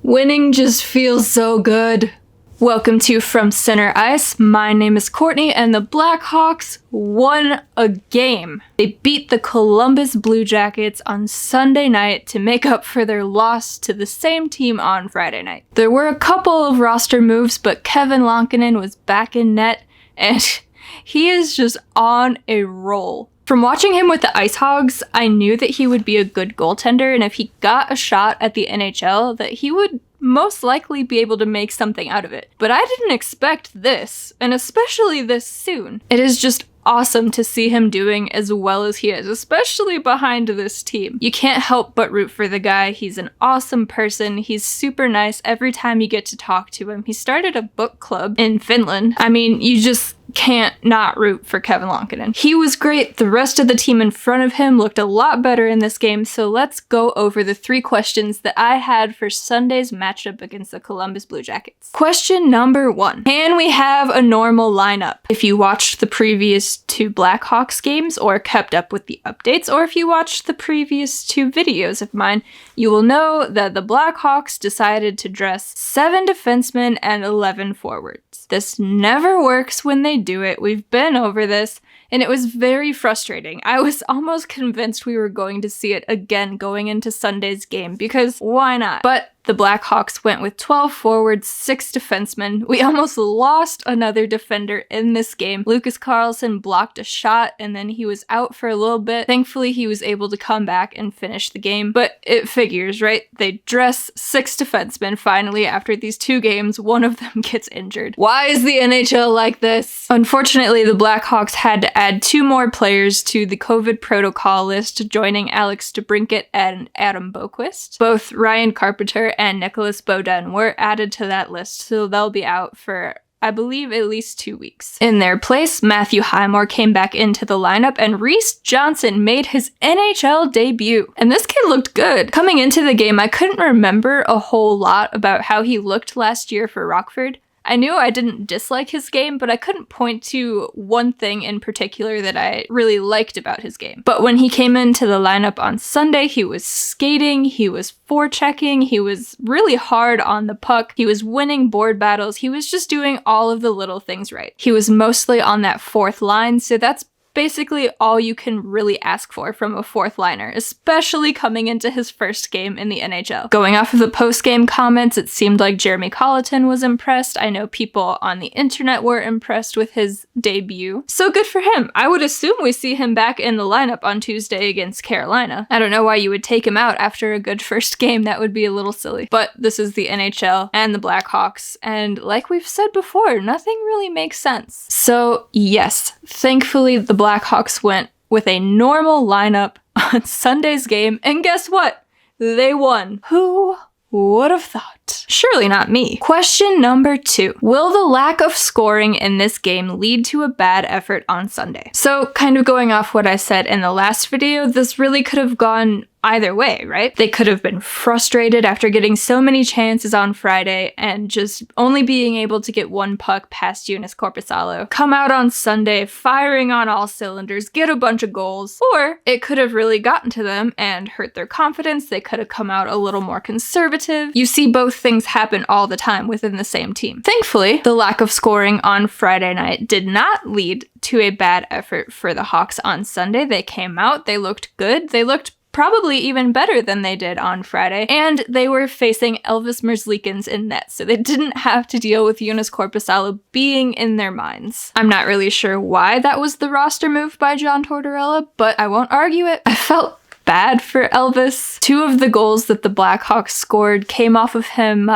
Winning just feels so good. Welcome to From Center Ice. My name is Courtney, and the Blackhawks won a game. They beat the Columbus Blue Jackets on Sunday night to make up for their loss to the same team on Friday night. There were a couple of roster moves, but Kevin Lankinen was back in net, and he is just on a roll. From watching him with the Ice Hogs, I knew that he would be a good goaltender, and if he got a shot at the NHL, that he would most likely be able to make something out of it. But I didn't expect this, and especially this soon. It is just awesome to see him doing as well as he is, especially behind this team. You can't help but root for the guy. He's an awesome person. He's super nice every time you get to talk to him. He started a book club in Finland. I mean, you just can't not root for Kevin Lankinen. He was great. The rest of the team in front of him looked a lot better in this game, so let's go over the 3 questions that I had for Sunday's matchup against the Columbus Blue Jackets. Question number 1. Can we have a normal lineup? If you watched the previous 2 Blackhawks games or kept up with the updates, or if you watched the previous 2 videos of mine, you will know that the Blackhawks decided to dress 7 defensemen and 11 forwards. This never works when they do it. We've been over this, and it was very frustrating. I was almost convinced we were going to see it again going into Sunday's game, because why not? But the Blackhawks went with 12 forwards, 6 defensemen. We almost lost another defender in this game. Lucas Carlson blocked a shot, and then he was out for a little bit. Thankfully, he was able to come back and finish the game, but it figures, right? They dress 6 defensemen finally after these 2 games. One of them gets injured. Why is the NHL like this? Unfortunately, the Blackhawks had to add 2 more players to the COVID protocol list, joining Alex DeBrincat and Adam Boquist. Both Ryan Carpenter and Nicholas Beaudin were added to that list, so they'll be out for, I believe, at least 2 weeks. In their place, Matthew Highmore came back into the lineup, and Reese Johnson made his NHL debut. And this kid looked good. Coming into the game, I couldn't remember a whole lot about how he looked last year for Rockford. I knew I didn't dislike his game, but I couldn't point to one thing in particular that I really liked about his game. But when he came into the lineup on Sunday, he was skating, he was forechecking, he was really hard on the puck, he was winning board battles, he was just doing all of the little things right. He was mostly on that 4th line, so that's basically all you can really ask for from a 4th liner, especially coming into his first game in the NHL. Going off of the post-game comments, it seemed like Jeremy Colleton was impressed. I know people on the internet were impressed with his debut. So good for him. I would assume we see him back in the lineup on Tuesday against Carolina. I don't know why you would take him out after a good first game. That would be a little silly. But this is the NHL and the Blackhawks, and like we've said before, nothing really makes sense. So yes, thankfully the Blackhawks went with a normal lineup on Sunday's game, and guess what? They won. Who would have thought? Surely not me. Question number 2. Will the lack of scoring in this game lead to a bad effort on Sunday? So, kind of going off what I said in the last video, this really could have gone either way, right? They could have been frustrated after getting so many chances on Friday and just only being able to get 1 puck past Joonas Korpisalo, come out on Sunday firing on all cylinders, get a bunch of goals, or it could have really gotten to them and hurt their confidence. They could have come out a little more conservative. You see both things happen all the time within the same team. Thankfully, the lack of scoring on Friday night did not lead to a bad effort for the Hawks on Sunday. They came out, they looked good, they looked probably even better than they did on Friday, and they were facing Elvis Merzlikins in net, so they didn't have to deal with Joonas Korpisalo being in their minds. I'm not really sure why that was the roster move by John Tortorella, but I won't argue it. I felt bad for Elvis. 2 of the goals that the Blackhawks scored came off of him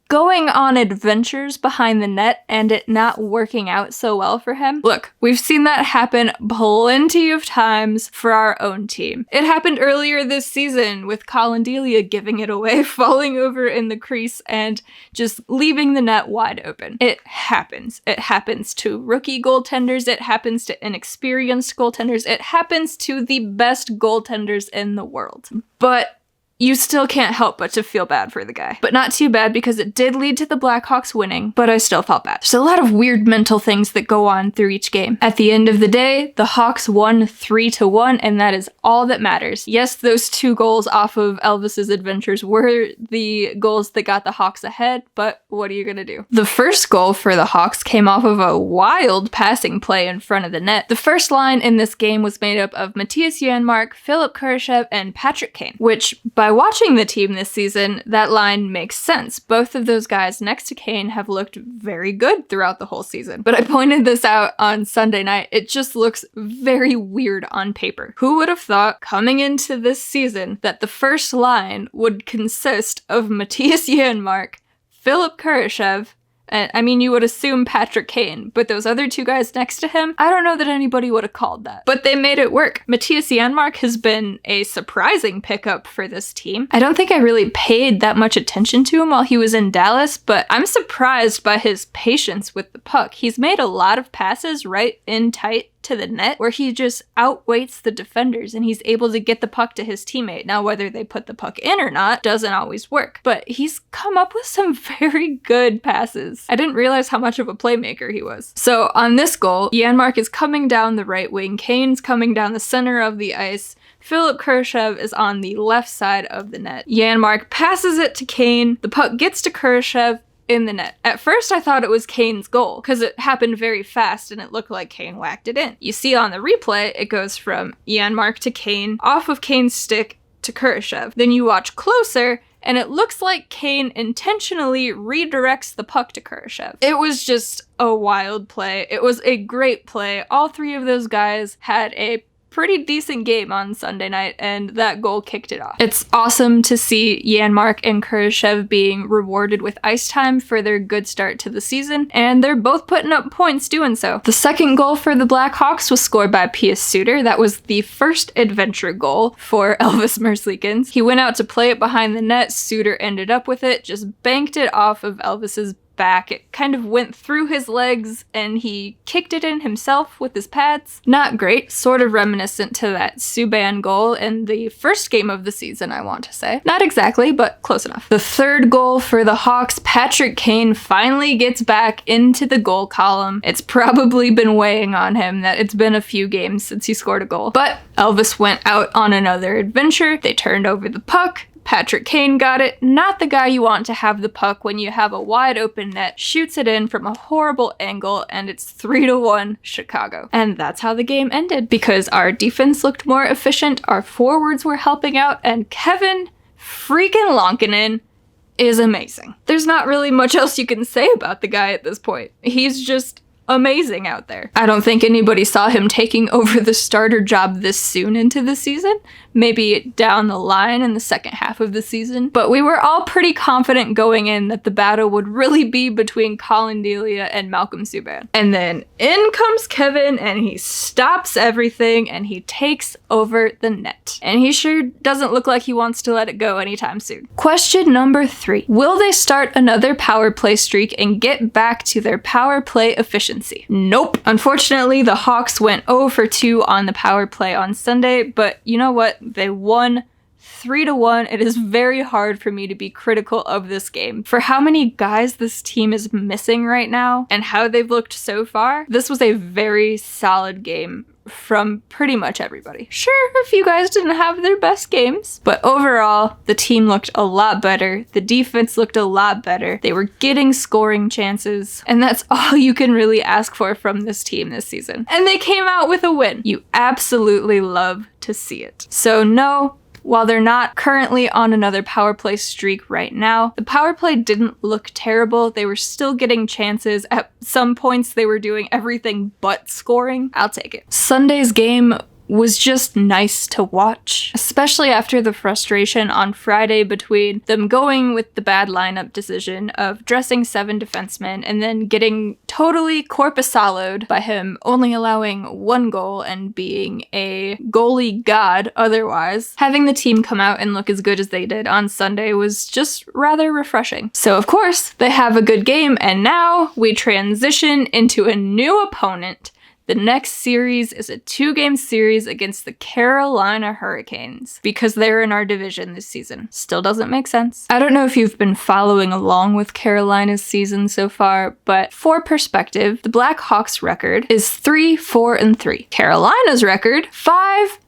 going on adventures behind the net and it not working out so well for him. Look, we've seen that happen plenty of times for our own team. It happened earlier this season with Colin Delia giving it away, falling over in the crease, and just leaving the net wide open. It happens. It happens to rookie goaltenders. It happens to inexperienced goaltenders. It happens to the best goaltenders in the world. But you still can't help but to feel bad for the guy. But not too bad because it did lead to the Blackhawks winning, but I still felt bad. There's a lot of weird mental things that go on through each game. At the end of the day, the Hawks won 3-1, and that is all that matters. Yes, those 2 goals off of Elvis's adventures were the goals that got the Hawks ahead, but what are you gonna do? The first goal for the Hawks came off of a wild passing play in front of the net. The first line in this game was made up of Matthias Janmark, Philip Kurashev, and Patrick Kane, which by watching the team this season, that line makes sense. Both of those guys next to Kane have looked very good throughout the whole season. But I pointed this out on Sunday night. It just looks very weird on paper. Who would have thought coming into this season that the first line would consist of Matthias Janmark, Philip Kurashev, and I mean, you would assume Patrick Kane, but those other 2 guys next to him, I don't know that anybody would have called that. But they made it work. Matthias Janmark has been a surprising pickup for this team. I don't think I really paid that much attention to him while he was in Dallas, but I'm surprised by his patience with the puck. He's made a lot of passes right in tight to the net where he just outweights the defenders and he's able to get the puck to his teammate. Now, whether they put the puck in or not doesn't always work, but he's come up with some very good passes. I didn't realize how much of a playmaker he was. So on this goal, Janmark is coming down the right wing, Kane's coming down the center of the ice, Philip Kurashev is on the left side of the net. Janmark passes it to Kane, the puck gets to Kurashev, in the net. At first I thought it was Kane's goal because it happened very fast and it looked like Kane whacked it in. You see on the replay, it goes from Janmark to Kane, off of Kane's stick to Kurashev. Then you watch closer and it looks like Kane intentionally redirects the puck to Kurashev. It was just a wild play. It was a great play. All 3 of those guys had a pretty decent game on Sunday night, and that goal kicked it off. It's awesome to see Janmark and Kurashev being rewarded with ice time for their good start to the season, and they're both putting up points doing so. The second goal for the Blackhawks was scored by Pius Suter. That was the first adventure goal for Elvis Merzlikins. He went out to play it behind the net. Suter ended up with it, just banked it off of Elvis's back. It kind of went through his legs and he kicked it in himself with his pads. Not great, sort of reminiscent to that Subban goal in the first game of the season, I want to say. Not exactly, but close enough. The third goal for the Hawks, Patrick Kane finally gets back into the goal column. It's probably been weighing on him that it's been a few games since he scored a goal. But Elvis went out on another adventure. They turned over the puck. Patrick Kane got it, not the guy you want to have the puck when you have a wide open net, shoots it in from a horrible angle, and it's 3-1 Chicago. And that's how the game ended, because our defense looked more efficient, our forwards were helping out, and Kevin freaking Lonkinen is amazing. There's not really much else you can say about the guy at this point. He's just amazing out there. I don't think anybody saw him taking over the starter job this soon into the season. Maybe down the line in the second half of the season. But we were all pretty confident going in that the battle would really be between Colin Delia and Malcolm Subban. And then in comes Kevin and he stops everything and he takes over the net. And he sure doesn't look like he wants to let it go anytime soon. Question number 3. Will they start another power play streak and get back to their power play efficiency? Nope. Unfortunately, the Hawks went 0 for 2 on the power play on Sunday, but you know what? They won 3-1. It is very hard for me to be critical of this game. For how many guys this team is missing right now and how they've looked so far, this was a very solid game from pretty much everybody. Sure, a few guys didn't have their best games, but overall, the team looked a lot better. The defense looked a lot better. They were getting scoring chances, and that's all you can really ask for from this team this season. And they came out with a win. You absolutely love to see it. So no, while they're not currently on another power play streak right now, the power play didn't look terrible. They were still getting chances. At some points, they were doing everything but scoring. I'll take it. Sunday's game was just nice to watch, especially after the frustration on Friday between them going with the bad lineup decision of dressing 7 defensemen and then getting totally corpusaloed by him only allowing 1 goal and being a goalie god otherwise. Having the team come out and look as good as they did on Sunday was just rather refreshing. So of course, they have a good game, and now we transition into a new opponent, The next series is a 2-game series against the Carolina Hurricanes because they're in our division this season. Still doesn't make sense. I don't know if you've been following along with Carolina's season so far, but for perspective, the Blackhawks record is 3-4-3. Carolina's record, 5-1.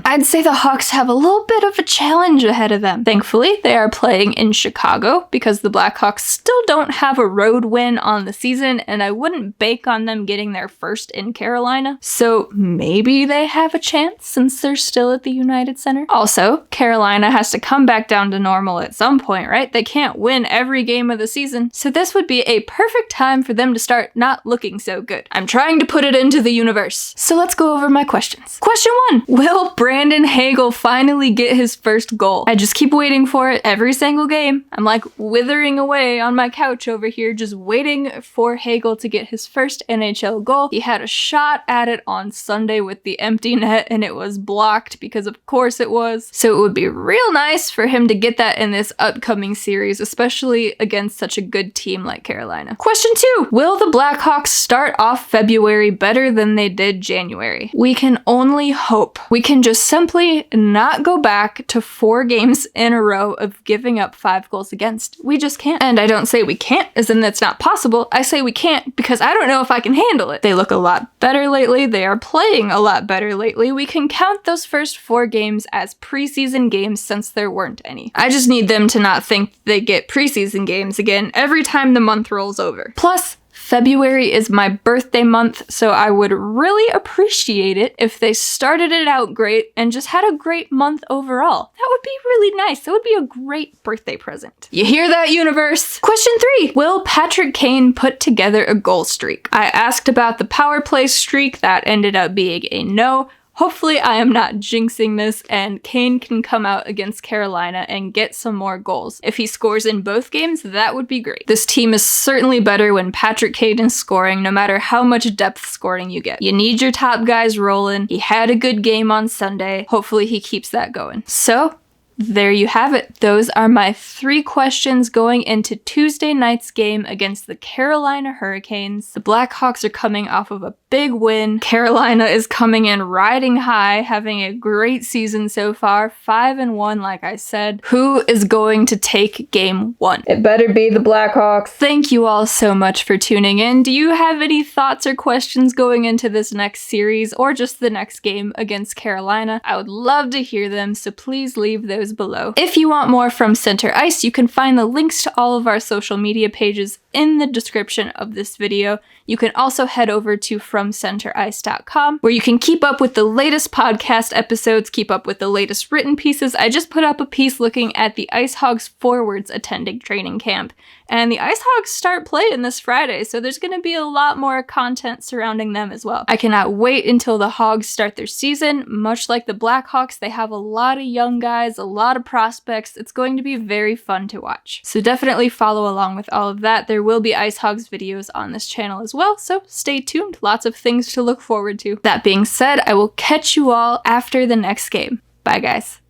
I'd say the Hawks have a little bit of a challenge ahead of them. Thankfully, they are playing in Chicago because the Blackhawks still don't have a road win on the season, and I wouldn't bank on them getting their first in Carolina. So maybe they have a chance since they're still at the United Center. Also, Carolina has to come back down to normal at some point, right? They can't win every game of the season. So this would be a perfect time for them to start not looking so good. I'm trying to put it into the universe. So let's go over my questions. Question 1. Will Brandon Hagel finally get his first goal? I just keep waiting for it every single game. I'm like withering away on my couch over here, just waiting for Hagel to get his first NHL goal. He had a shot at it on Sunday with the empty net and it was blocked because of course it was. So it would be real nice for him to get that in this upcoming series, especially against such a good team like Carolina. Question 2. Will the Blackhawks start off February better than they did January? We can only hope. We can just simply not go back to 4 games in a row of giving up 5 goals against. We just can't. And I don't say we can't as in that's not possible. I say we can't because I don't know if I can handle it. They look a lot better lately. They are playing a lot better lately. We can count those first 4 games as preseason games since there weren't any. I just need them to not think they get preseason games again every time the month rolls over. Plus, February is my birthday month, so I would really appreciate it if they started it out great and just had a great month overall. That would be really nice. That would be a great birthday present. You hear that, universe? Question 3. Will Patrick Kane put together a goal streak? I asked about the power play streak. That ended up being a no. Hopefully I am not jinxing this and Kane can come out against Carolina and get some more goals. If he scores in both games, that would be great. This team is certainly better when Patrick Kane is scoring, no matter how much depth scoring you get. You need your top guys rolling. He had a good game on Sunday. Hopefully he keeps that going. So, there you have it. Those are my 3 questions going into Tuesday night's game against the Carolina Hurricanes. The Blackhawks are coming off of a big win. Carolina is coming in riding high, having a great season so far, 5-1 like I said. Who is going to take game 1? It better be the Blackhawks. Thank you all so much for tuning in. Do you have any thoughts or questions going into this next series or just the next game against Carolina? I would love to hear them, so please leave those below. If you want more from Center Ice, you can find the links to all of our social media pages in the description of this video. You can also head over to FromCenterIce.com where you can keep up with the latest podcast episodes, keep up with the latest written pieces. I just put up a piece looking at the Ice Hogs forwards attending training camp, and the Ice Hogs start playing this Friday, so there's going to be a lot more content surrounding them as well. I cannot wait until the Hogs start their season. Much like the Blackhawks, they have a lot of young guys, a lot of prospects. It's going to be very fun to watch. So definitely follow along with all of that. There will be Ice Hogs videos on this channel as well, so stay tuned. Lots of things to look forward to. That being said, I will catch you all after the next game. Bye, guys.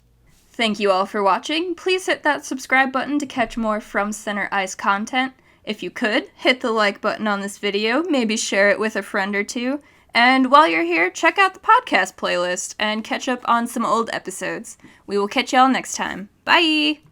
Thank you all for watching. Please hit that subscribe button to catch more From Center Ice content. If you could, hit the like button on this video, maybe share it with a friend or two. And while you're here, check out the podcast playlist and catch up on some old episodes. We will catch y'all next time. Bye!